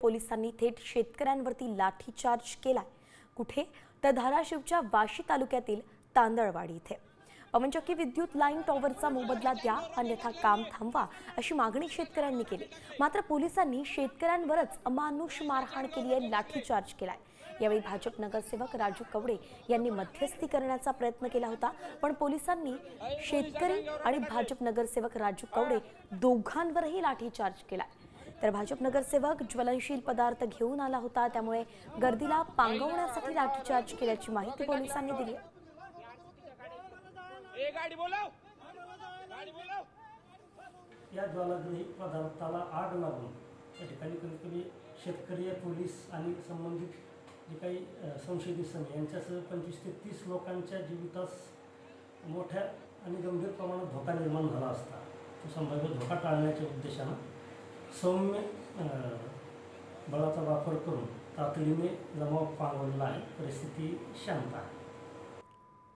पोलिसांनी थेट शेतकऱ्यांवरती लाठीचार्ज केलाय। कुठे तर धाराशिवच्या वाशी तालुक्यातील तांदळवाडी इथे पवनचक्की विद्युत लाईन टॉवरचा मोबदला द्या अन्यथा काम थांबवा अशी मागणी शेतकऱ्यांनी केली। मात्र पोलिसांनी शेतकऱ्यांवरच अमानुष मारहाण केली आहे, लाठीचार्ज केलाय। यावेळी भाजप नगरसेवक राजू कवडे यांनी मध्यस्थी करण्याचा प्रयत्न केला होता, पण पोलिसांनी शेतकरी आणि भाजप नगरसेवक राजू कवडे दोघांवरही लाठीचार्ज केलाय। तर भाजप नगरसेवक ज्वलनशील पदार्थ घेऊन आला होता, त्यामुळे गर्दीला पांगवण्यासाठी लाठीचार्ज केल्याची माहिती पोलिसांनी दिली आहे। या ज्वालाग्रही पदार्थाला आग लागून या ठिकाणी कमीत शेतकरी, पोलीस आणि संबंधित जे काही संशयित इसम यांच्यासह 25 ते 30 लोकांच्या जीवितास मोठ्या आणि गंभीर प्रमाणात धोका निर्माण झाला असता तो संभाव्य धोका टाळण्याच्या उद्देशानं सौम्य बळाचा वापर करून तातडीने जमाव पांगवलेला आहे। परिस्थिती शांत आहे।